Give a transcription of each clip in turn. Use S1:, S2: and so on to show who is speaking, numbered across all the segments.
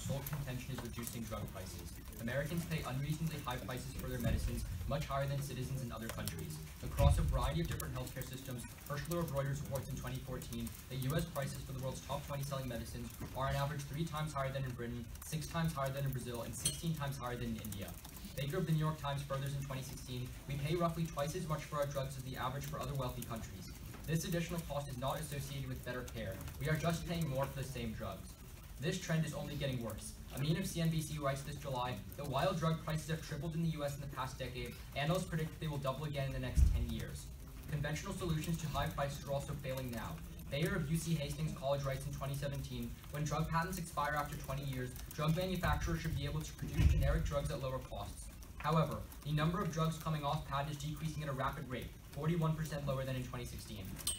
S1: sole contention is reducing drug prices. Americans pay unreasonably high prices for their medicines, much higher than citizens in other countries. Across a variety of different healthcare systems, Herschler of Reuters reports in 2014 that U.S. prices for the world's top 20 selling medicines are on average 3 times higher than in Britain, 6 times higher than in Brazil, and 16 times higher than in India. Baker of the New York Times furthers in 2016, we pay roughly twice as much for our drugs as the average for other wealthy countries. This additional cost is not associated with better care. We are just paying more for the same drugs. This trend is only getting worse. Amin of CNBC writes this July that while drug prices have tripled in the U.S. in the past decade, analysts predict that they will double again in the next 10 years. Conventional solutions to high prices are also failing now. Bayer of UC Hastings College writes in 2017, when drug patents expire after 20 years, drug manufacturers should be able to produce generic drugs at lower costs. However, the number of drugs coming off patent is decreasing at a rapid rate, 41% lower than in 2016.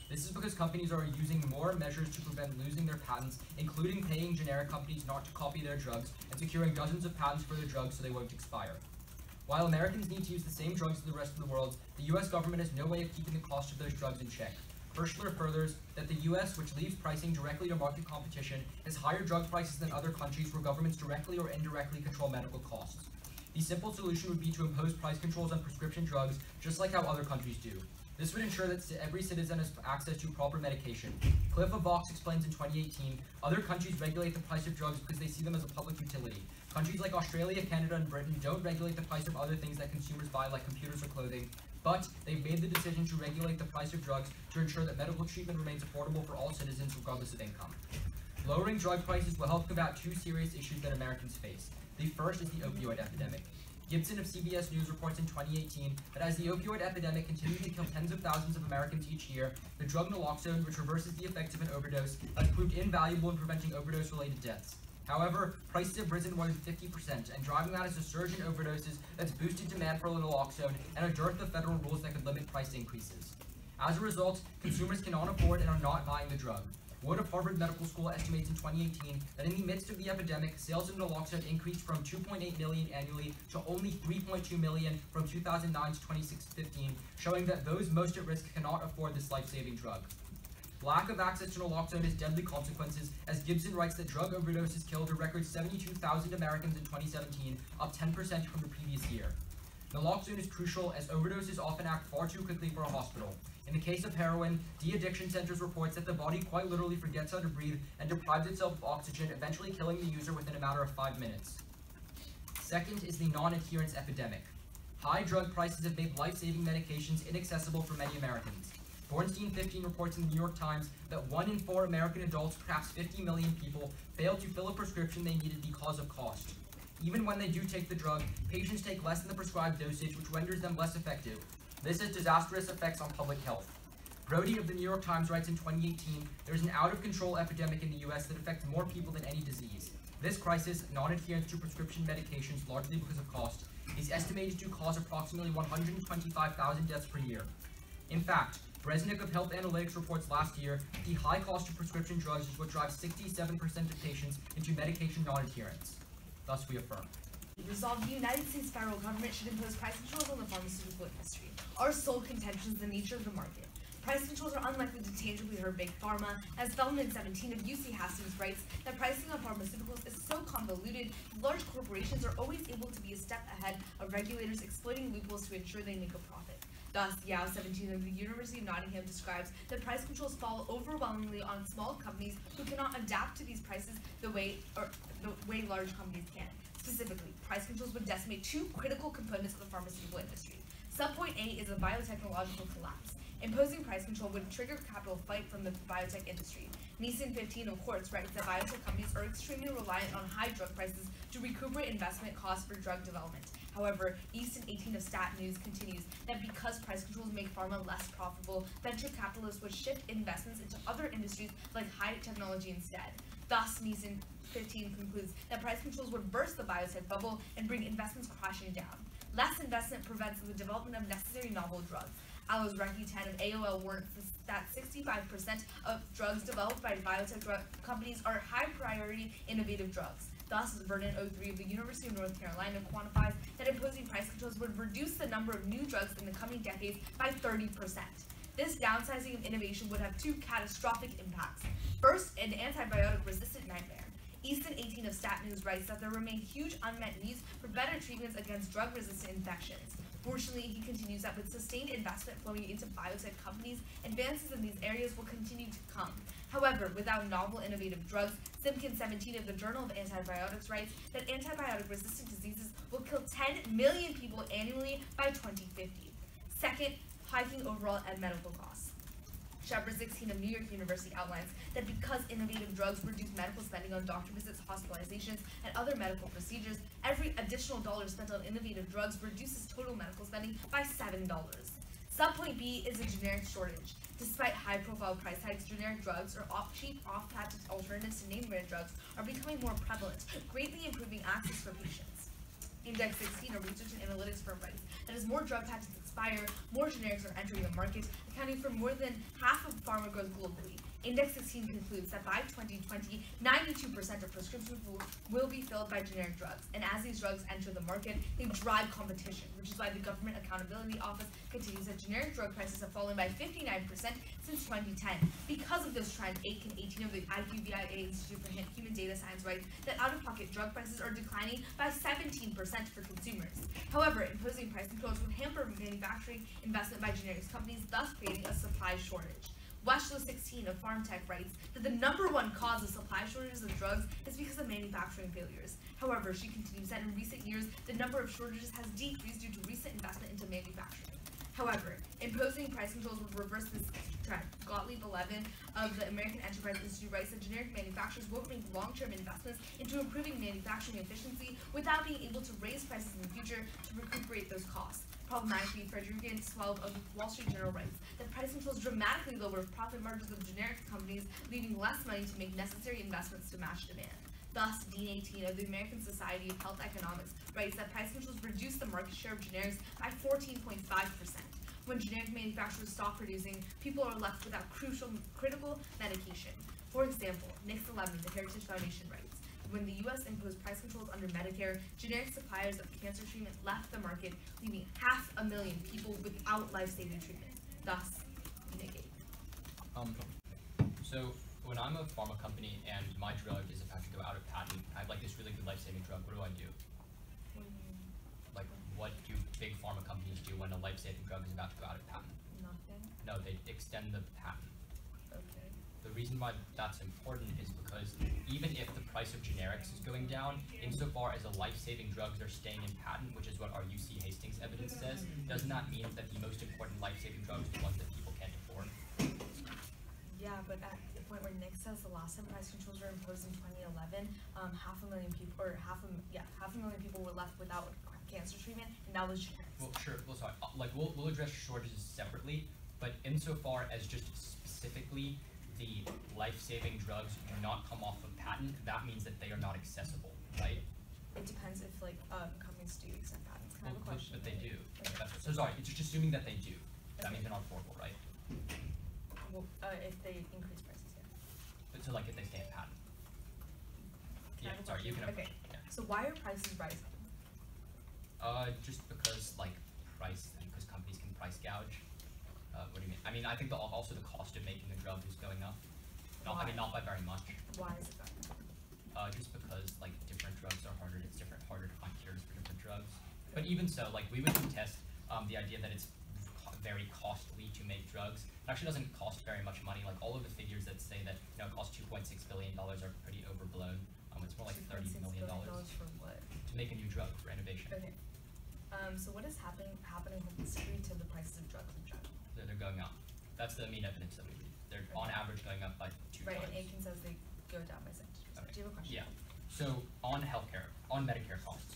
S1: This is because companies are using more measures to prevent losing their patents, including paying generic companies not to copy their drugs and securing dozens of patents for their drugs so they won't expire. While Americans need to use the same drugs as the rest of the world, the U.S. government has no way of keeping the cost of those drugs in check. Herschler furthers that the U.S., which leaves pricing directly to market competition, has higher drug prices than other countries where governments directly or indirectly control medical costs. The simple solution would be to impose price controls on prescription drugs, just like how other countries do. This would ensure that every citizen has access to proper medication. Cliff of Vox explains in 2018, other countries regulate the price of drugs because they see them as a public utility. Countries like Australia, Canada, and Britain don't regulate the price of other things that consumers buy, like computers or clothing, but they've made the decision to regulate the price of drugs to ensure that medical treatment remains affordable for all citizens regardless of income. Lowering drug prices will help combat 2 serious issues that Americans face. The first is the opioid epidemic. Gibson of CBS News reports in 2018 that as the opioid epidemic continues to kill tens of thousands of Americans each year, the drug naloxone, which reverses the effects of an overdose, has proved invaluable in preventing overdose-related deaths. However, prices have risen more than 50%, and driving that is a surge in overdoses that's boosted demand for naloxone and a dearth of federal rules that could limit price increases. As a result, consumers cannot afford and are not buying the drug. Wood of Harvard Medical School estimates in 2018 that in the midst of the epidemic, sales of naloxone increased from 2.8 million annually to only 3.2 million from 2009 to 2015, showing that those most at risk cannot afford this life-saving drug. Lack of access to naloxone has deadly consequences, as Gibson writes that drug overdoses killed a record 72,000 Americans in 2017, up 10% from the previous year. Naloxone is crucial as overdoses often act far too quickly for a hospital. In the case of heroin, De-Addiction Centers reports that the body quite literally forgets how to breathe and deprives itself of oxygen, eventually killing the user within a matter of 5 minutes. Second is the non-adherence epidemic. High drug prices have made life-saving medications inaccessible for many Americans. Bornstein 15 reports in the New York Times that 1 in 4 American adults, perhaps 50 million people, fail to fill a prescription they needed because of cost. Even when they do take the drug, patients take less than the prescribed dosage, which renders them less effective. This has disastrous effects on public health. Brody of the New York Times writes in 2018, there is an out-of-control epidemic in the U.S. that affects more people than any disease. This crisis, non-adherence to prescription medications largely because of cost, is estimated to cause approximately 125,000 deaths per year. In fact, Bresnik of Health Analytics reports last year that the high cost of prescription drugs is what drives 67% of patients into medication non-adherence. Thus, we affirm.
S2: Resolved, the United States federal government should impose price controls on the pharmaceutical industry. Our sole contention is the nature of the market. Price controls are unlikely to tangibly hurt Big Pharma, as Feldman 17 of UC Hastings writes that pricing of pharmaceuticals is so convoluted that large corporations are always able to be a step ahead of regulators exploiting loopholes to ensure they make a profit. Thus, Yao 17 of the University of Nottingham describes that price controls fall overwhelmingly on small companies who cannot adapt to these prices the way large companies can. Specifically, price controls would decimate 2 critical components of the pharmaceutical industry. Subpoint A is a biotechnological collapse. Imposing price control would trigger capital flight from the biotech industry. Neeson 15 of Quartz writes that biotech companies are extremely reliant on high drug prices to recuperate investment costs for drug development. However, Easton 18 of Stat News continues that because price controls make pharma less profitable, venture capitalists would shift investments into other industries like high technology instead. Thus, Neeson 15 concludes that price controls would burst the biotech bubble and bring investments crashing down. Less investment prevents the development of necessary novel drugs. Aloes Recchi 10 of AOL warns that 65% of drugs developed by biotech drug companies are high-priority innovative drugs. Thus, Vernon 03 of the University of North Carolina quantifies that imposing price controls would reduce the number of new drugs in the coming decades by 30%. This downsizing of innovation would have 2 catastrophic impacts. First, an antibiotic-resistant nightmare. Easton 18 of Stat News writes that there remain huge unmet needs for better treatments against drug-resistant infections. Fortunately, he continues that with sustained investment flowing into biotech companies, advances in these areas will continue to come. However, without novel innovative drugs, Simpkins 17 of the Journal of Antibiotics writes that antibiotic-resistant diseases will kill 10 million people annually by 2050. Second, hiking overall and medical costs. Chapter 16 of New York University outlines that because innovative drugs reduce medical spending on doctor visits, hospitalizations, and other medical procedures, every additional dollar spent on innovative drugs reduces total medical spending by $7. Subpoint B is a generic shortage. Despite high-profile price hikes, generic drugs or cheap off-patent alternatives to name-brand drugs are becoming more prevalent, greatly improving access for patients. Index 16, a research and analytics firm, writes that as more drug patents expire, more generics are entering the market, accounting for more than half of pharma growth globally. Index 16 concludes that by 2020, 92% of prescriptions will be filled by generic drugs, and as these drugs enter the market, they drive competition, which is why the Government Accountability Office continues that generic drug prices have fallen by 59% since 2010. Because of this trend, Aiken 18 of the IQVIA Institute for Human Data Science writes that out-of-pocket drug prices are declining by 17% for consumers. However, imposing price controls would hamper manufacturing investment by generics companies, thus creating a supply shortage. Westlow 16 of PharmTech writes that the #1 cause of supply shortages of drugs is because of manufacturing failures. However, she continues that in recent years, the number of shortages has decreased due to recent investment into manufacturing. However, imposing price controls would reverse this trend. Gottlieb 11 of the American Enterprise Institute writes that generic manufacturers won't make long-term investments into improving manufacturing efficiency without being able to raise prices in the future to recuperate those costs. Problematically, Frederican 12 of the Wall Street Journal writes that price controls dramatically lower profit margins of generic companies, leaving less money to make necessary investments to match demand. Thus, Dean 18 of the American Society of Health Economics writes that price controls reduce the market share of generics by 14.5%. When generic manufacturers stop producing, people are left without critical medication. For example, Nix 11, the Heritage Foundation writes, when the U.S. imposed price controls under Medicare, generic suppliers of cancer treatment left the market, leaving 500,000 people without life-saving treatment. Thus, negate.
S1: So when I'm a pharma company and my drug is about to go out of patent, I have like this really good life-saving drug. What do I do?
S2: What do you mean?
S1: Like, what do big pharma companies do when a life-saving drug is about to go out of patent?
S2: Nothing.
S1: No, they extend the patent.
S2: Okay.
S1: The reason why that's important is because even if the price of generics is going down, insofar as the life-saving drugs are staying in patent, which is what our UC Hastings evidence says, does not mean that the most important life-saving drugs are the ones that people can't afford.
S2: Yeah, but at the point where Nick says the last time price controls were imposed in 2011, 500,000 people, or half a million people were left without cancer treatment, and now there's generics.
S1: Well, sure. Well, sorry. We'll address shortages separately, but insofar as just specifically the life-saving drugs do not come off of patent, that means that they are not accessible, right?
S2: It depends if companies do extend patents. Can I have a question?
S1: But they do.
S2: Okay.
S1: So sorry, it's just assuming that they do. That means they're not affordable, right?
S2: Well, if they increase prices, yeah.
S1: But so like if they stay in patent.
S2: Can I
S1: Yeah,
S2: have a
S1: sorry, you can.
S2: question? Okay.
S1: Yeah.
S2: So why are prices rising?
S1: Just because because companies can price gouge. What do you mean? I mean, I think also the cost of making the drug is going up. I mean, not by very much.
S2: Why is it going up?
S1: Just because like different drugs are harder. It's harder to find cures for different drugs. But even so, like we would contest the idea that it's very costly to make drugs. It actually doesn't cost very much money. Like all of the figures that say that it costs $2.6 billion are pretty overblown. It's more like $30 million
S2: for what?
S1: to make a new drug for innovation.
S2: Okay. So what is happening holistically to the prices of drugs in general?
S1: They're going up. That's the main evidence that we read. They're on average going up by 2
S2: Right,
S1: times.
S2: and Aiken says they go down by 70%.
S1: Okay.
S2: Do you have a question?
S1: Yeah. So on healthcare, on Medicare costs.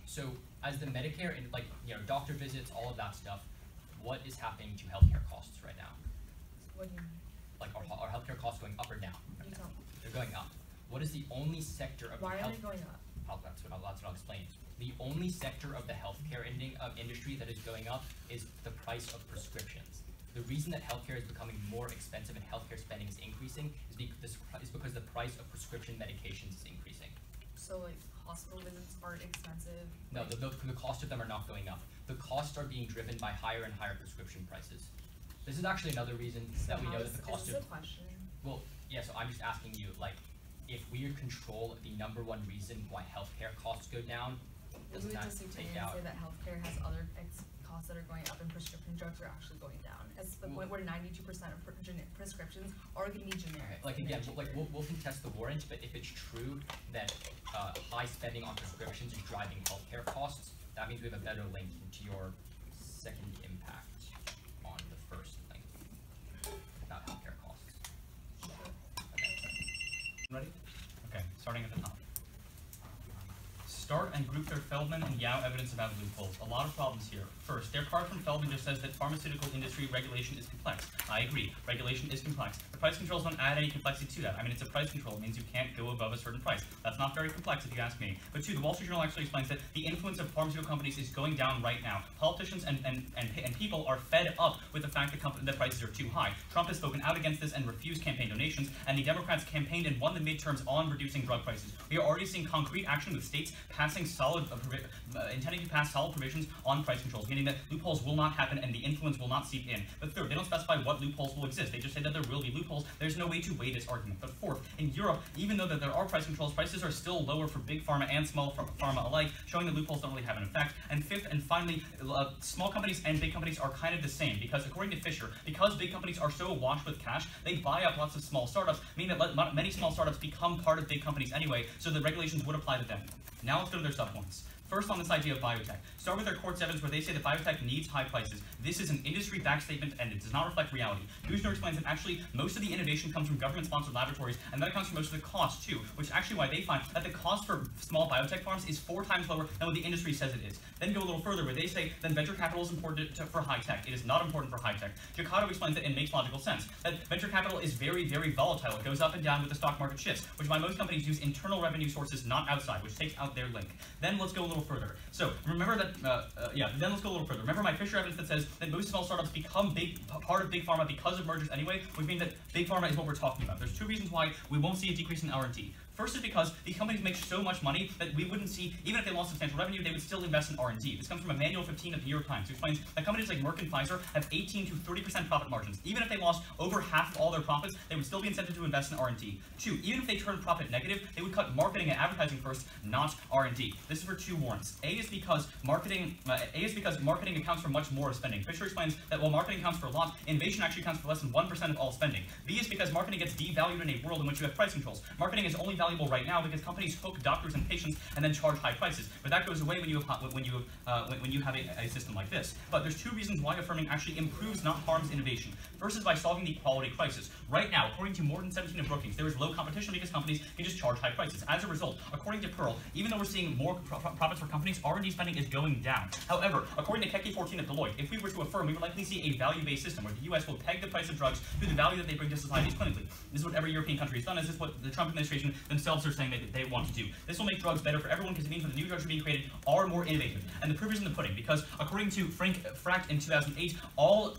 S1: So as the Medicare and doctor visits, all of that stuff, what is happening to healthcare costs right now?
S2: What do you mean?
S1: Like are healthcare costs going up or down? Right
S2: You
S1: now?
S2: tell me.
S1: They're going up. What is the only sector of
S2: Why
S1: the
S2: are
S1: health?
S2: they going up?
S1: That's what I'll explain. The only sector of the healthcare industry that is going up is the price of prescriptions. The reason that healthcare is becoming more expensive and healthcare spending is increasing is because the price of prescription medications is increasing.
S2: So like hospital visits aren't expensive?
S1: No, the cost of them are not going up. The costs are being driven by higher and higher prescription prices. This is actually another reason that we know that the cost
S2: Is
S1: of...
S2: this a question?
S1: Well, yeah, so I'm just asking you, like, if we control the #1 reason why healthcare costs go down, doesn't that take out?
S2: Say that healthcare has other costs that are going up and prescription drugs are actually going down. As the point where 92% of prescriptions are going to be generic.
S1: Like again, we'll contest the warrant, but if it's true that high spending on prescriptions is driving healthcare costs, that means we have a better link to your second impact on the first link about healthcare costs. Okay.
S3: Ready? Okay, starting at the top. Start and group their Feldman and Yao evidence about loopholes. A lot of problems here. First, their card from Feldman just says that pharmaceutical industry regulation is complex. I agree, regulation is complex. The price controls don't add any complexity to that. I mean, it's a price control. It means you can't go above a certain price. That's not very complex if you ask me. But two, the Wall Street Journal actually explains that the influence of pharmaceutical companies is going down right now. Politicians and people are fed up with the fact that prices are too high. Trump has spoken out against this and refused campaign donations, and the Democrats campaigned and won the midterms on reducing drug prices. We are already seeing concrete action with states passing intending to pass solid provisions on price controls, meaning that loopholes will not happen and the influence will not seep in. But third, they don't specify what loopholes will exist. They just say that there will be loopholes. There's no way to weigh this argument. But fourth, in Europe, even though that there are price controls, prices are still lower for big pharma and small pharma alike, showing that loopholes don't really have an effect. And fifth and finally, small companies and big companies are kind of the same, because according to Fisher, because big companies are so awash with cash, they buy up lots of small startups, meaning that many small startups become part of big companies anyway, so the regulations would apply to them. Now let's go to their subpoints. First, on this idea of biotech. Start with their court's evidence where they say that biotech needs high prices. This is an industry-backed statement and it does not reflect reality. Kushner explains that actually most of the innovation comes from government-sponsored laboratories, and that accounts for most of the cost too, which is actually why they find that the cost for small biotech farms is 4 times lower than what the industry says it is. Then go a little further where they say that venture capital is important for high tech. It is not important for high tech. Giacomo explains it and makes logical sense. That venture capital is very, very volatile. It goes up and down with the stock market shifts, which is why most companies use internal revenue sources, not outside, which takes out their link. Then let's go a little further. So remember that, then let's go a little further. Remember my Fisher evidence that says that most small startups become part of big pharma because of mergers anyway, which means that big pharma is what we're talking about. There's 2 reasons why we won't see a decrease in R&D. First is because these companies make so much money that we wouldn't see, even if they lost substantial revenue, they would still invest in R&D. This comes from Emmanuel 15 of the New York Times, who explains that companies like Merck and Pfizer have 18 to 30% profit margins. Even if they lost over half of all their profits, they would still be incented to invest in R&D. 2, even if they turn profit negative, they would cut marketing and advertising first, not R&D. This is for 2 warrants. A is because marketing accounts for much more of spending. Fisher explains that while marketing accounts for a lot, innovation actually accounts for less than 1% of all spending. B is because marketing gets devalued in a world in which you have price controls. Marketing is only valuable right now because companies hook doctors and patients and then charge high prices. But that goes away when you have a system like this. But there's 2 reasons why affirming actually improves, not harms, innovation. First is by solving the equality crisis. Right now, according to Morgan 17 of Brookings, there is low competition because companies can just charge high prices. As a result, according to Pearl, even though we're seeing more profits for companies, R&D spending is going down. However, according to Keki 14 of Deloitte, if we were to affirm, we would likely see a value-based system where the U.S. will peg the price of drugs to the value that they bring to societies clinically. This is what every European country has done. This is what the Trump administration themselves are saying that they want to do. This will make drugs better for everyone because it means that the new drugs are being created are more innovative. And the proof is in the pudding, because according to Frank Fracht in 2008,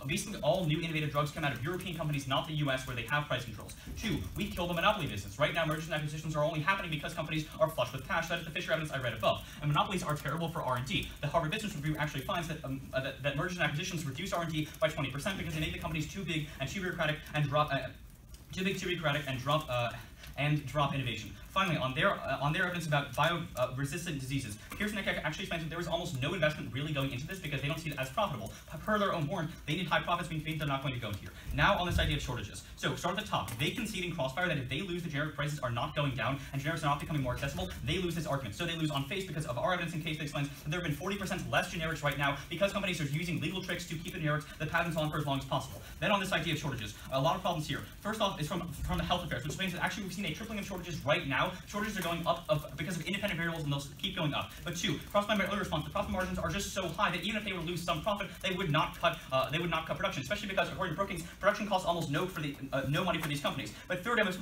S3: basically all new innovative drugs come out of European companies, not the U.S., where they have price controls. 2, we kill the monopoly business. Right now, mergers and acquisitions are only happening because companies are flush with cash. That is the Fisher evidence I read above. And monopolies are terrible for R&D. The Harvard Business Review actually finds that that mergers and acquisitions reduce R&D by 20% because they make the companies too big and too bureaucratic and drop drop innovation. Finally, on their evidence about bio-resistant diseases, Kirsten Eckert actually explains that there is almost no investment really going into this because they don't see it as profitable. Per their own warrant, they need high profits, which means they're not going to go here. Now on this idea of shortages. So start at the top. They concede in Crossfire that if they lose, the generic prices are not going down and generics are not becoming more accessible, they lose this argument. So they lose on face because of our evidence in case that explains that there have been 40% less generics right now because companies are using legal tricks to keep the generics, the patents on for as long as possible. Then on this idea of shortages, a lot of problems here. First off is from the health affairs, which explains that actually we've seen a tripling of shortages right now. Shortages are going up because of independent variables and they'll keep going up. But 2, crossed by my earlier response, the profit margins are just so high that even if they were to lose some profit, they would not cut production, especially because according to Brookings, production costs almost no money for these companies. But third, even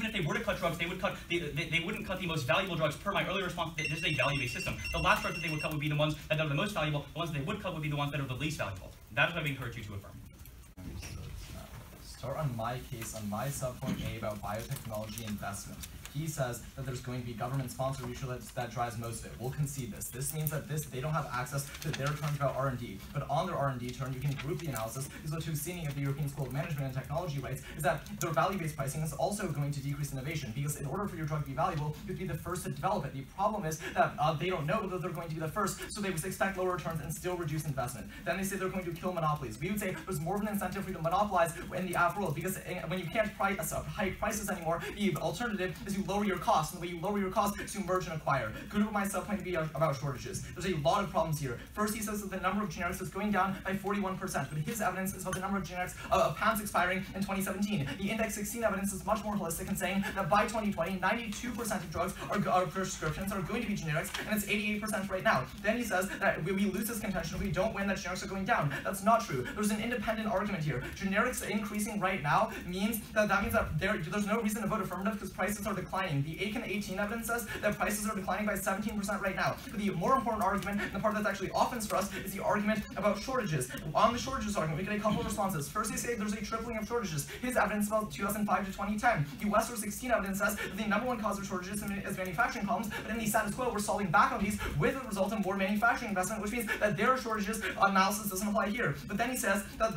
S3: if they were to cut drugs, they wouldn't cut the most valuable drugs. Per my earlier response, this is a value-based system. The last drugs that they would cut would be the ones that are the most valuable. The ones that they would cut would be the ones that are the least valuable. That is why we encourage you to affirm.
S4: Start on my case on my subpoint A about biotechnology investment. he says that there's going to be government-sponsored research that drives most of it. We'll concede this. This means that they don't have access to their terms about R&D, but on their R&D turn, you can group the analysis, because what Husseini of the European School of Management and Technology writes is that their value-based pricing is also going to decrease innovation, because in order for your drug to be valuable, you have to be the first to develop it. The problem is that they don't know whether they're going to be the first, so they would expect lower returns and still reduce investment. Then they say they're going to kill monopolies. We would say there's more of an incentive for you to monopolize in the app world, because when you can't hike prices anymore, the alternative is you lower your costs, and the way you lower your costs is to merge and acquire. Guru myself point to be about shortages. There's a lot of problems here. First, he says that the number of generics is going down by 41%, but his evidence is about the number of generics of PAMs expiring in 2017. The Index 16 evidence is much more holistic in saying that by 2020, 92% of drugs are prescriptions are going to be generics, and it's 88% right now. Then he says that we lose this contention if we don't win, that generics are going down. That's not true. There's an independent argument here. Generics increasing right now means that there's no reason to vote affirmative because prices are declining. The ACAN 18 evidence says that prices are declining by 17% right now. But the more important argument, and the part that's actually often stressed, is the argument about shortages. On the shortages argument, we get a couple of responses. First, they say there's a tripling of shortages. His evidence about 2005 to 2010. The Western 16 evidence says that the number one cause of shortages is manufacturing problems, but in the status quo, we're solving back on these with a result in more manufacturing investment, which means that their shortages analysis doesn't apply here. But then he says that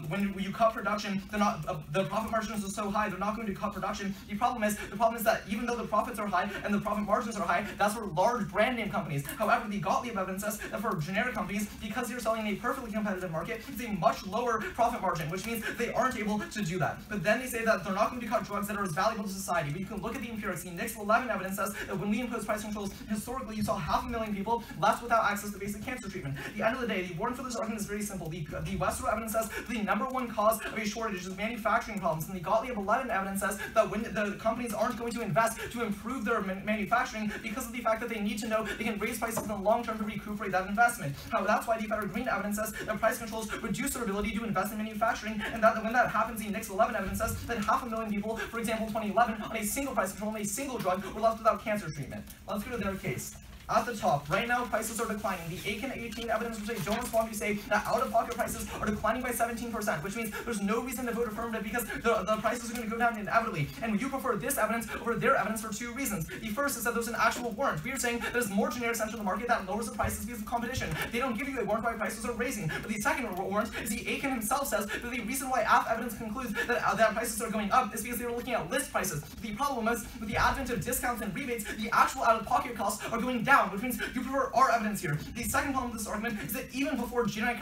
S4: when you cut production, they're not the profit margins are so high, they're not going to cut production. The problem is that even though the profits are high and the profit margins are high, that's for large brand name companies. However, the Gottlieb evidence says that for generic companies, because you're selling in a perfectly competitive market, it's a much lower profit margin, which means they aren't able to do that. But then they say that they're not going to cut drugs that are as valuable to society. But you can look at the empirics. The Nix 11 evidence says that when we impose price controls, historically you saw 500,000 people left without access to basic cancer treatment. At the end of the day, the warrant for this argument is very simple. The Western evidence says the number one cause of a shortage is manufacturing problems, and the Gottlieb 11 evidence says that when the companies aren't going to invest to improve their manufacturing because of the fact that they need to know they can raise prices in the long term to recuperate that investment. That's why the Federal Green evidence says that price controls reduce their ability to invest in manufacturing, and that when that happens, the Nix 11 evidence says that 500,000 people, for example, 2011, on a single price control, on a single drug, were left without cancer treatment. Let's go to their case. At the top, right now prices are declining. The ACAN 18 evidence which they don't respond to say that out-of-pocket prices are declining by 17%, which means there's no reason to vote affirmative because the prices are going to go down inevitably. And you prefer this evidence over their evidence for two reasons. The first is that there's an actual warrant. We are saying there's more generics enter the market that lowers the prices because of competition. They don't give you a warrant why prices are raising. But the second warrant is the ACAN himself says that the reason why AF evidence concludes that prices are going up is because they were looking at list prices. The problem is, with the advent of discounts and rebates, the actual out-of-pocket costs are going down, which means you prefer our evidence here. The second problem with this argument is that even before generic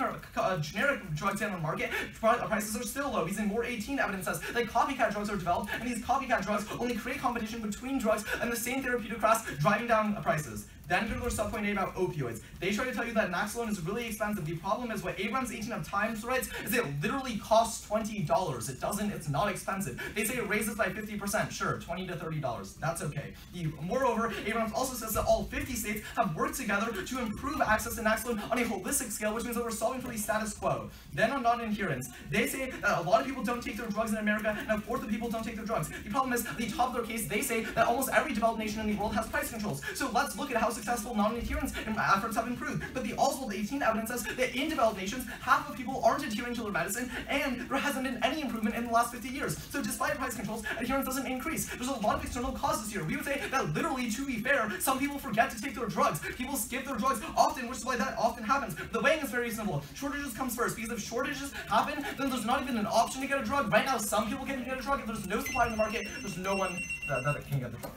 S4: drugs enter the market, prices are still low. Because in more 18 evidence says that copycat drugs are developed, and these copycat drugs only create competition between drugs and the same therapeutic class, driving down prices. Then go to their subpoint A about opioids. They try to tell you that Naxalone is really expensive. The problem is what Abrams 18 of Times writes is it literally costs $20. It's not expensive. They say it raises by 50%. Sure, $20 to $30. That's okay. Moreover, Abrams also says that all 50 states have worked together to improve access to Naxalone on a holistic scale, which means that we're solving for the status quo. Then on non-adherence, they say that a lot of people don't take their drugs in America, and a fourth of people don't take their drugs. The problem is, at the top of their case, they say that almost every developed nation in the world has price controls. So let's look at how successful non-adherence efforts have improved. But the Oswald 18 evidence says that in developed nations, half of people aren't adhering to their medicine, and there hasn't been any improvement in the last 50 years. So despite price controls, adherence doesn't increase. There's a lot of external causes here. We would say that literally, to be fair, some people forget to take their drugs. People skip their drugs often, which is why that often happens. The weighing is very simple. Shortages comes first, because if shortages happen, then there's not even an option to get a drug. Right now, some people can get a drug. If there's no supply in the market, there's no one that can get the drug.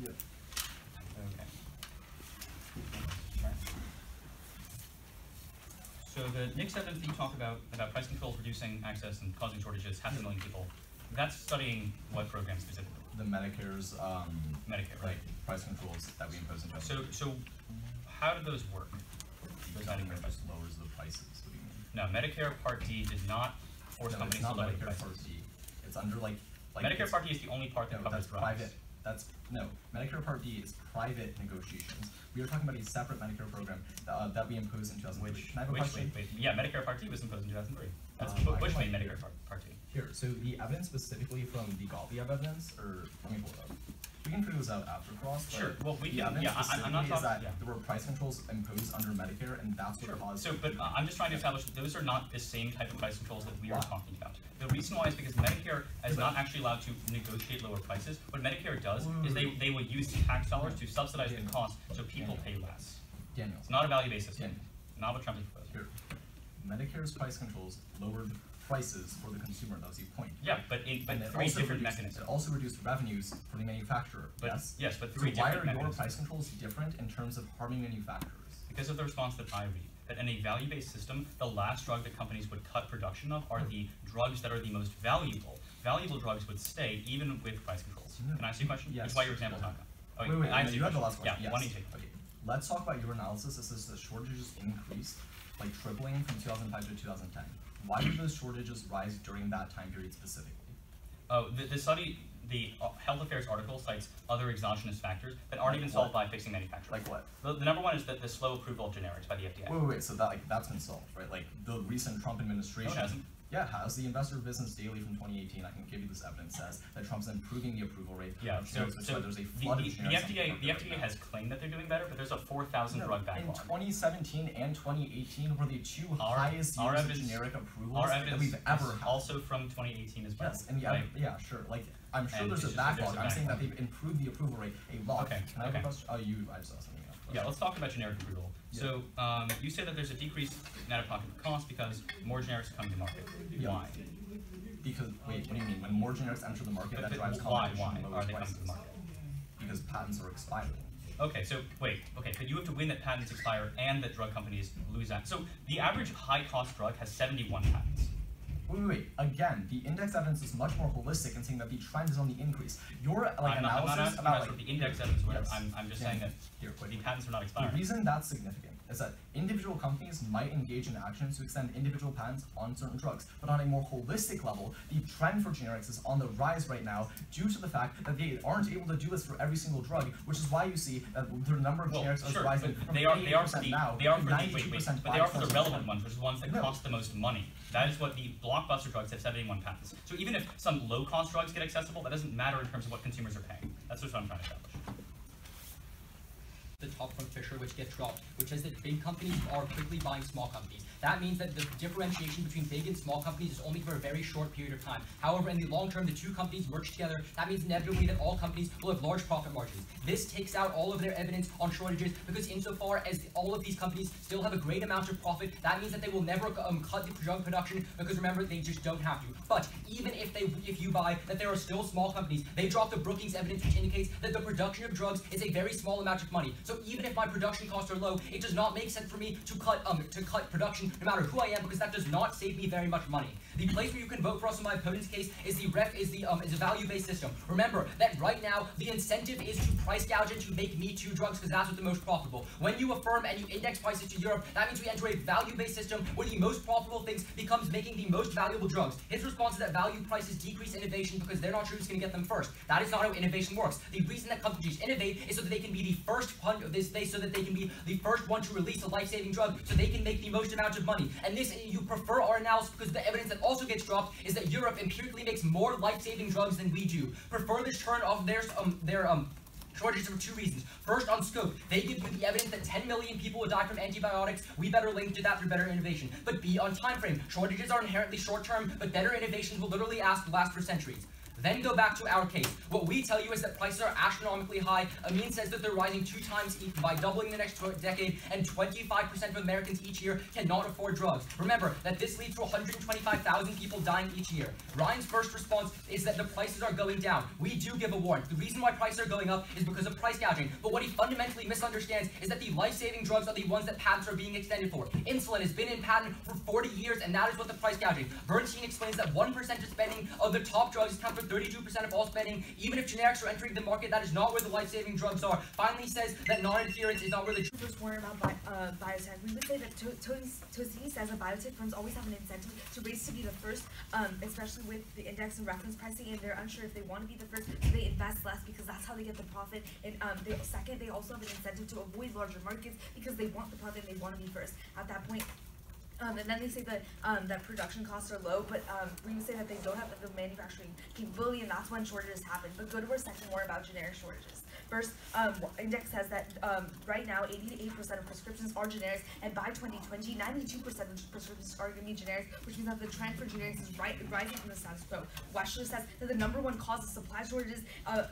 S4: Yeah.
S3: So the next evidence that you talk about price controls reducing access and causing shortages, 500,000 people, that's studying what program specifically?
S4: The Medicare's
S3: Medicare,
S4: like price controls that we impose in general.
S3: So how do those work? Those
S4: Medicare just lowers the prices. What do you mean?
S3: No, Medicare Part D did not force companies to lower the prices.
S4: Part D. It's under like
S3: Medicare Part D is the only part that covers drugs.
S4: Private. Medicare Part D is private negotiations. We are talking about a separate Medicare program that we imposed in 2003. Can I have a question?
S3: Yeah, Medicare Part D was imposed in 2003. That's Bush made Medicare Part D.
S4: Here, so the evidence specifically from the Gottlieb evidence, or let me pull it up. We can figure this out after cross. But
S3: Sure. Well, we
S4: the
S3: can.
S4: evidence
S3: Yeah, I'm not
S4: specifically is
S3: talking.
S4: that
S3: Yeah.
S4: there were price controls imposed under Medicare, and that's what
S3: Sure.
S4: caused.
S3: So, but I'm just trying to establish that those are not the same type of price controls that we are
S4: Why?
S3: talking about. The reason why is because Medicare is not actually allowed to negotiate lower prices. What Medicare does is they will use tax dollars to subsidize the cost so people pay less.
S4: Daniel.
S3: It's not a value-based system.
S4: Daniel.
S3: Not what Trump is proposing.
S4: Here. Medicare's price controls lowered prices for the consumer. That was the point.
S3: Yeah, but
S4: And it
S3: three
S4: also
S3: different
S4: reduced-
S3: mechanisms.
S4: It also reduced revenues for the manufacturer.
S3: But,
S4: yes.
S3: yes, but
S4: So
S3: three
S4: why
S3: different
S4: are your
S3: mechanisms.
S4: price controls different in terms of harming manufacturers?
S3: Because of the response that I read, that in a value-based system, the last drug that companies would cut production of are the drugs that are the most valuable. Valuable drugs would stay even with price controls.
S4: No.
S3: Can I ask you a question?
S4: Yes.
S3: Which is why your example's not good. Oh,
S4: Wait,
S3: I asked
S4: you had the
S3: a
S4: last question.
S3: Yeah,
S4: Yes.
S3: why don't you take it?
S4: Okay, let's talk about your analysis. It says the shortages increased, like tripling from 2005 to 2010. Why did those shortages rise during that time period specifically?
S3: Oh, the study, the Health Affairs article cites other exogenous factors that aren't
S4: Like
S3: even
S4: what?
S3: solved by fixing manufacturing.
S4: Like what?
S3: The number one is that the slow approval of generics by the FDA.
S4: Wait, so that that's been solved, right? Like the recent Trump administration.
S3: No, it hasn't.
S4: Yeah, it has. The Investor Business Daily from 2018, I can give you this evidence, says that Trump's improving the approval rate
S3: Yeah,
S4: of
S3: so,
S4: generics, which is why there's a
S3: the
S4: flood of generics on
S3: FDA
S4: market right
S3: has claimed that they're doing better, but there's a 4,000
S4: now.
S3: drug
S4: In
S3: backlog.
S4: 2017 and 2018 were the two
S3: Our-
S4: highest
S3: our
S4: years of
S3: evidence-
S4: generic approvals
S3: Our
S4: that
S3: evidence
S4: we've ever
S3: is
S4: had.
S3: also from 2018 as well.
S4: Yes, and
S3: right?
S4: yeah, sure. Like, I'm sure
S3: And
S4: there's a
S3: it's just that there's
S4: backlog.
S3: a
S4: I'm saying that
S3: backlog.
S4: they've improved the approval rate a lot.
S3: Okay,
S4: Can I have a
S3: okay.
S4: question? Oh, I just saw something else.
S3: Yeah, let's talk about generic approval.
S4: Yeah.
S3: So, you say that there's a decrease in out-of-pocket cost because more generics come to market.
S4: Yeah.
S3: Why?
S4: Because, wait, what do you mean? When more generics enter the market, that drives
S3: why
S4: competition and
S3: are
S4: lowers
S3: they coming
S4: prices.
S3: to the market?
S4: Because patents are expiring.
S3: Okay, so wait, okay, but you have to win that patents expire and that drug companies lose that. So the average high-cost drug has 71 patents.
S4: Wait. Again, the index evidence is much more holistic in saying that the trend is on the increase. Your
S3: I'm not
S4: analysis
S3: asking
S4: about
S3: about what the index evidence or whatever.
S4: Yes.
S3: I'm just
S4: Yeah.
S3: saying that
S4: Here, quick.
S3: the patents are not
S4: The
S3: expiring.
S4: reason that's significant is that individual companies might engage in actions to extend individual patents on certain drugs, but on a more holistic level, the trend for generics is on the rise right now due to the fact that they aren't able to do this for every single drug, which is why you see that the number of
S3: Well,
S4: generics
S3: sure,
S4: is rising
S3: but
S4: from
S3: they are
S4: 88%
S3: for the
S4: now
S3: they are
S4: to
S3: for the wait,
S4: 92%
S3: but they are for the
S4: 5%.
S3: relevant ones, which is the ones that
S4: No.
S3: cost the most money. That is what the blockbuster drugs have 71 patents. So even if some low-cost drugs get accessible, that doesn't matter in terms of what consumers are paying. That's what I'm trying to establish.
S1: The top from Fisher, which get dropped, which says that big companies are quickly buying small companies. That means that the differentiation between big and small companies is only for a very short period of time. However, in the long term, the two companies merge together. That means inevitably that all companies will have large profit margins. This takes out all of their evidence on shortages because insofar as all of these companies still have a great amount of profit, that means that they will never cut the drug production because remember, they just don't have to. But even if you buy that there are still small companies, they drop the Brookings evidence which indicates that the production of drugs is a very small amount of money. So even if my production costs are low, it does not make sense for me to cut production no matter who I am because that does not save me very much money. The place where you can vote for us in my opponent's case is a value-based system. Remember that right now the incentive is to price gouge and to make Me Too drugs because that's what's the most profitable. When you affirm and you index prices to Europe, that means we enter a value-based system where the most profitable things becomes making the most valuable drugs. His response is that value prices decrease innovation because they're not sure who's going to get them first. That is not how innovation works. The reason that companies innovate is so that they can be the first one to release a life-saving drug so they can make the most amount of money. And this, you prefer our analysis because the evidence that also gets dropped is that Europe empirically makes more life-saving drugs than we do. Prefer this turn off their shortages for two reasons. First, on scope, they give you the evidence that 10 million people will die from antibiotics. We better link to that through better innovation. But B, on time frame, shortages are inherently short-term, but better innovations will literally last for centuries. Then go back to our case. What we tell you is that prices are astronomically high. Amin says that they're rising 2 times by doubling the next decade, and 25% of Americans each year cannot afford drugs. Remember that this leads to 125,000 people dying each year. Ryan's first response is that the prices are going down. We do give a warrant. The reason why prices are going up is because of price gouging. But what he fundamentally misunderstands is that the life-saving drugs are the ones that patents are being extended for. Insulin has been in patent for 40 years, and that is what the price gouging. Bernstein explains that 1% of spending of the top drugs account for 32% of all spending. Even if generics are entering the market, that is not where the life-saving drugs are. Finally says that non-adherence is not where the
S2: First word about biotech. We would say that Tosini says that biotech firms always have an incentive to race to be the first, especially with the index and reference pricing, and they're unsure if they want to be the first, so they invest less because that's how they get the profit. And they also have an incentive to avoid larger markets because they want the profit and they want to be first. At that point, And then they say that that production costs are low, but we would say that they don't have the manufacturing capability, and that's when shortages happen. But go to our section more about generic shortages. First, Index says that right now 80 to 8% of prescriptions are generics, and by 2020, 92% of prescriptions are going to be generics, which means that the trend for generics is rising from the status quo. Wechsler says that the #1 cause of supply shortages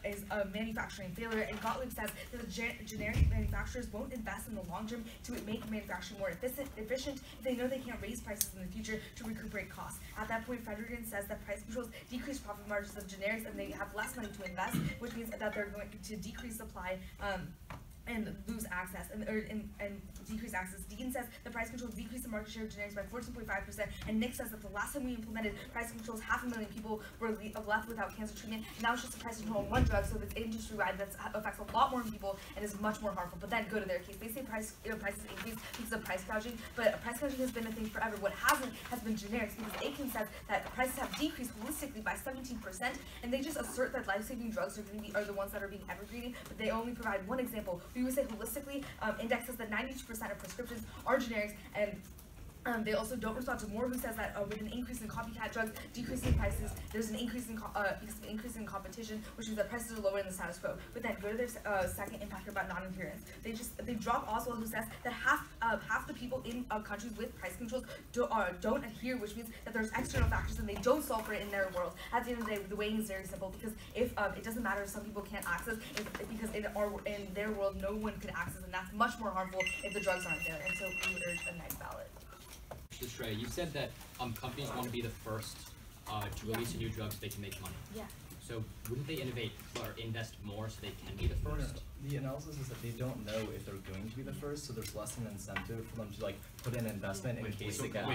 S2: is manufacturing failure, and Gottlieb says that the generic manufacturers won't invest in the long term to make manufacturing more efficient if they know they can't raise prices in the future to recuperate costs. At that point, Frederickson says that price controls decrease profit margins of generics, and they have less money to invest, which means that they're going to decrease supply and lose access and decrease access. Dean says the price controls decrease the market share of generics by 14.5%, and Nick says that the last time we implemented price controls, 500,000 people were left without cancer treatment, and now it's just a price control on one drug, so it's industry-wide that affects a lot more people and is much more harmful. But then go to their case. They say prices increase because of price gouging, but price gouging has been a thing forever. What hasn't has been generics, because Aiken says that prices have decreased holistically by 17%, and they just assert that life-saving drugs are the ones that are being evergreening, but they only provide one example. We would say holistically, Index says that 92% of prescriptions are generics, and they also don't respond to Moore, who says that with an increase in copycat drugs, decreasing prices, there's an increase in competition, which means that prices are lower in the status quo. But then go to their second impact about non-adherence. They drop Oswald, who says that half the people in countries with price controls don't adhere, which means that there's external factors and they don't solve for it in their world. At the end of the day, the weighing is very simple, because if it doesn't matter if some people can't access, because in their world no one could access, and that's much more harmful if the drugs aren't there. And so we would urge a next ballot.
S1: Stray, you said that companies want to be the first to release a new drug so they can make money.
S2: Yeah.
S1: So wouldn't they innovate or invest more so they can be the first?
S4: The analysis is that they don't know if they're going to be the first, so there's less an incentive for them to like put in investment in case they get out.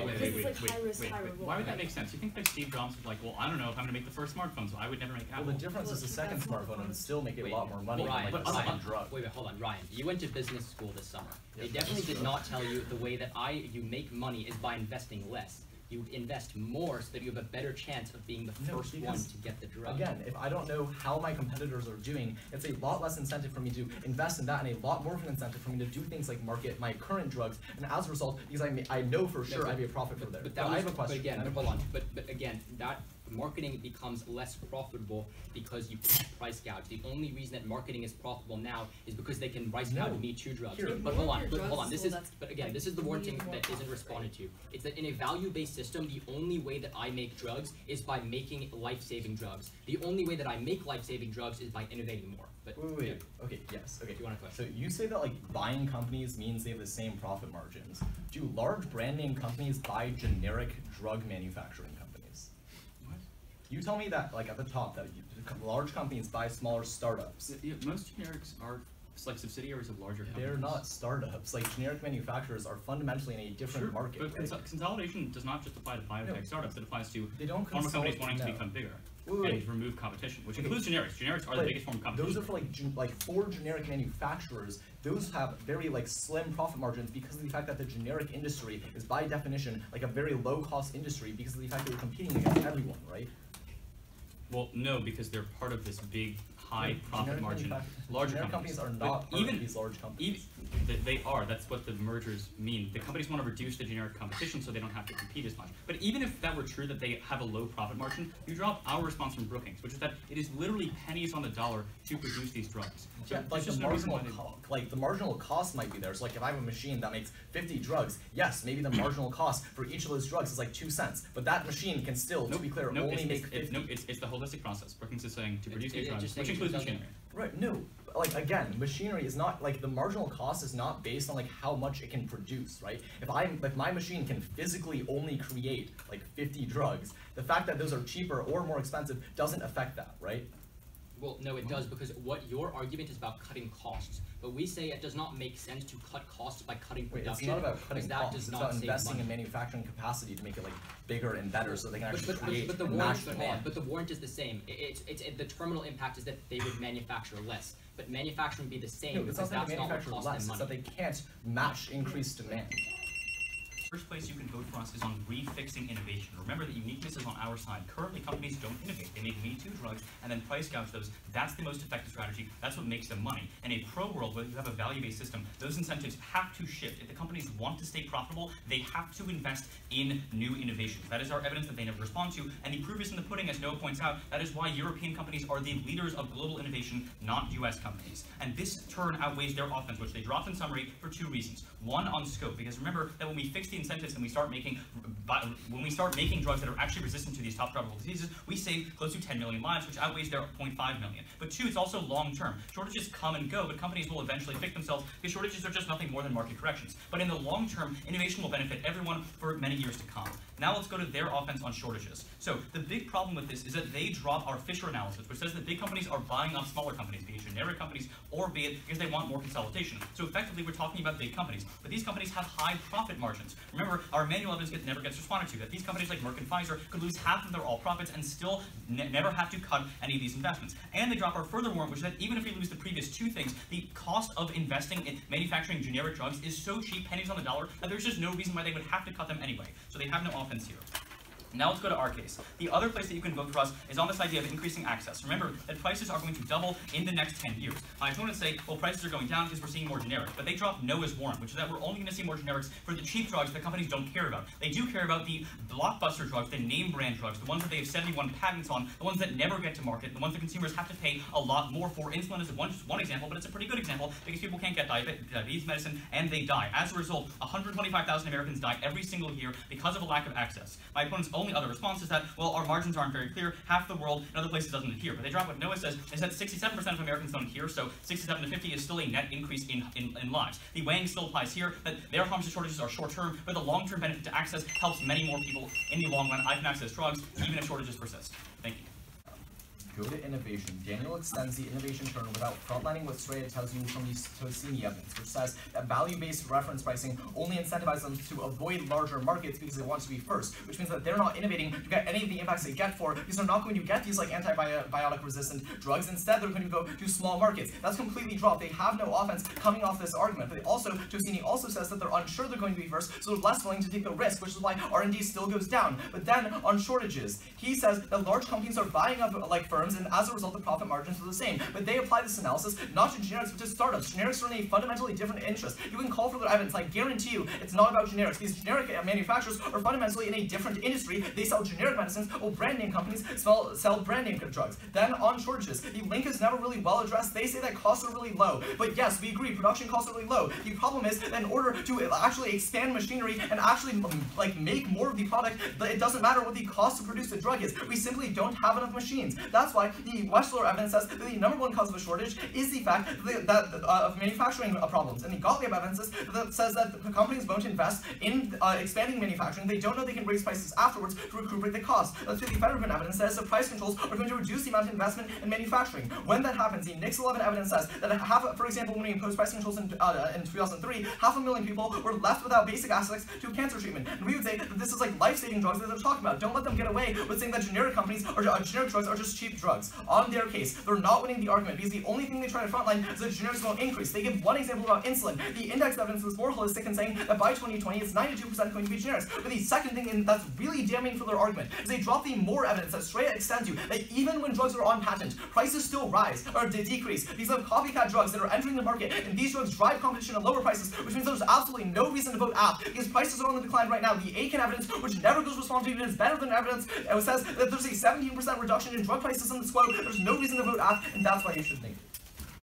S3: Why would that make sense? You think that Steve Jobs was like, well, I don't know if I'm going to make the first smartphone, so I would never make Apple.
S4: Well, the difference is the second smartphone would still make a lot more money than like the second drug.
S1: Wait, hold on, Ryan. You went to business school this summer.
S4: Yes,
S1: They definitely did not tell you the way that you make money is by investing less. You invest more so that you have a better chance of being the first one to get the drug.
S4: Again, if I don't know how my competitors are doing, it's a lot less incentive for me to invest in that, and a lot more of an incentive for me to do things like market my current drugs. And as a result, because I know for sure I'd be a profit for there.
S1: But
S4: I have a question.
S1: Hold on. But again, that marketing becomes less profitable because you price gouge. The only reason that marketing is profitable now is because they can price gouge Me Too drugs. But hold on. This is the one thing that isn't responded to. It's that in a value-based system, the only way that I make drugs is by making life-saving drugs. The only way that I make life-saving drugs is by innovating more. But
S4: wait. Okay, yes. Okay.
S1: Do you want to question?
S4: So you say that like buying companies means they have the same profit margins. Do large brand name companies buy generic drug manufacturing companies?
S3: What?
S4: You tell me that like at the top that large companies buy smaller startups.
S3: Yeah, most generics are like subsidiaries of larger companies.
S4: They're not startups. Like generic manufacturers are fundamentally in a different market.
S3: But
S4: right?
S3: Consolidation does not just apply to biotech startups. It applies to
S4: they don't
S3: pharma companies wanting to become bigger. And remove competition, which includes generics. Generics are the biggest form of competition.
S4: Those are for for generic manufacturers. Those have very slim profit margins because of the fact that the generic industry is by definition like a very low cost industry because of the fact that you're competing against everyone, right?
S3: Well, no, because they're part of this big high profit margin. Larger companies
S4: are not part of these large companies.
S3: They are. That's what the mergers mean. The companies want to reduce the generic competition so they don't have to compete as much. But even if that were true, that they have a low profit margin, you drop our response from Brookings, which is that it is literally pennies on the dollar to produce these drugs. So
S4: yeah, like the marginal cost might be there. So like if I have a machine that makes 50 drugs, yes, maybe the marginal cost for each of those drugs is like 2 cents. But that machine can still, to be clear, only make 50.
S3: It's the holistic process. Brookings is saying to produce these drugs, which includes machinery.
S4: Right, no. Like again, machinery is not like the marginal cost is not based on like how much it can produce, right? If my machine can physically only create like 50 drugs, the fact that those are cheaper or more expensive doesn't affect that, right?
S1: Well, no, it does, because what your argument is about cutting costs, but we say it does not make sense to cut costs by cutting production.
S4: It's not about cutting costs, it's about investing in manufacturing capacity to make it like bigger and better so they can actually create and match demand.
S1: But the warrant is the same. The terminal impact is that they would manufacture less, but manufacturing would be the same because that's not what costs them money.
S4: It's that they can't match increased demand.
S3: First place you can vote for us is on refixing innovation. Remember that uniqueness is on our side. Currently, companies don't innovate. They make me-too drugs and then price gouge those. That's the most effective strategy. That's what makes them money. In a pro world, where you have a value-based system, those incentives have to shift. If the companies want to stay profitable, they have to invest in new innovations. That is our evidence that they never respond to, and the proof is in the pudding, as Noah points out. That is why European companies are the leaders of global innovation, not US companies. And this turn outweighs their offense, which they dropped in summary for two reasons. One, on scope, because remember that when we fix the incentives and we start making drugs that are actually resistant to these top tropical diseases, we save close to 10 million lives, which outweighs their 0.5 million. But two, it's also long-term. Shortages come and go, but companies will eventually fix themselves, because shortages are just nothing more than market corrections. But in the long term, innovation will benefit everyone for many years to come. Now let's go to their offense on shortages. So the big problem with this is that they drop our Fisher analysis, which says that big companies are buying up smaller companies, be it generic companies or be it because they want more consolidation. So effectively, we're talking about big companies, but these companies have high profit margins. Remember, our manual evidence never gets responded to, that these companies like Merck and Pfizer could lose half of their all profits and still never have to cut any of these investments. And they drop our further warrant, which is that even if we lose the previous two things, the cost of investing in manufacturing generic drugs is so cheap, pennies on the dollar, that there's just no reason why they would have to cut them anyway. So they have no offense here. Now let's go to our case. The other place that you can vote for us is on this idea of increasing access. Remember that prices are going to double in the next 10 years. My opponents say, well, prices are going down because we're seeing more generics, but they drop Noah's warrant, which is that we're only going to see more generics for the cheap drugs that companies don't care about. They do care about the blockbuster drugs, the name brand drugs, the ones that they have 71 patents on, the ones that never get to market, the ones that consumers have to pay a lot more for. Insulin is just one example, but it's a pretty good example because people can't get diabetes medicine and they die. As a result, 125,000 Americans die every single year because of a lack of access. My opponent's only other response is that, well, our margins aren't very clear. Half the world in other places doesn't adhere. But they drop what Noah says is that 67% of Americans don't adhere, so 67 to 50 is still a net increase in lives. The weighing still applies here, that their pharmaceutical shortages are short-term, but the long-term benefit to access helps many more people in the long run. I can access drugs, even if shortages persist. Thank you.
S4: Go to innovation. Daniel extends the innovation term without frontlining what Straya tells you from the Tosini evidence, which says that value-based reference pricing only incentivizes them to avoid larger markets because they want to be first, which means that they're not innovating to get any of the impacts they get for, because they're not going to get these like antibiotic-resistant drugs. Instead, they're going to go to small markets. That's completely dropped. They have no offense coming off this argument. But also, Tosini also says that they're unsure they're going to be first, so they're less willing to take the risk, which is why R&D still goes down. But then, on shortages, he says that large companies are buying up like firms, and as a result, the profit margins are the same. But they apply this analysis not to generics, but to startups. Generics are in a fundamentally different interest. You can call for their evidence. I guarantee you, it's not about generics. These generic manufacturers are fundamentally in a different industry. They sell generic medicines, while brand name companies sell brand name drugs. Then on shortages, the link is never really well addressed. They say that costs are really low. But yes, we agree, production costs are really low. The problem is that in order to actually expand machinery and actually like make more of the product, it doesn't matter what the cost to produce the drug is. We simply don't have enough machines. That's why the Wechsler evidence says that the number one cause of a shortage is the fact of manufacturing problems. And the Gottlieb evidence says that the companies won't invest in expanding manufacturing. They don't know they can raise prices afterwards to recuperate the cost. That's why the Federman evidence says that price controls are going to reduce the amount of investment in manufacturing. When that happens, the Nix 11 evidence says that for example, when we imposed price controls in 2003, 500,000 people were left without basic access to cancer treatment. And we would say that this is like life-saving drugs that they're talking about. Don't let them get away with saying that generic companies or generic drugs are just cheap drugs. On their case, they're not winning the argument because the only thing they try to frontline is that generics won't increase. They give one example about insulin. The index evidence is more holistic in saying that by 2020 it's 92% going to be generics. But the second thing that's really damning for their argument is they drop the more evidence that Straya extends you that even when drugs are on patent, prices still rise or decrease. These are copycat drugs that are entering the market, and these drugs drive competition at lower prices, which means there's absolutely no reason to vote aft because prices are on the decline right now. The Aiken evidence, which never goes responsive, is better than evidence. It says that there's a 17% reduction in drug prices in this quote. There's no reason to vote aft, and that's why you should think.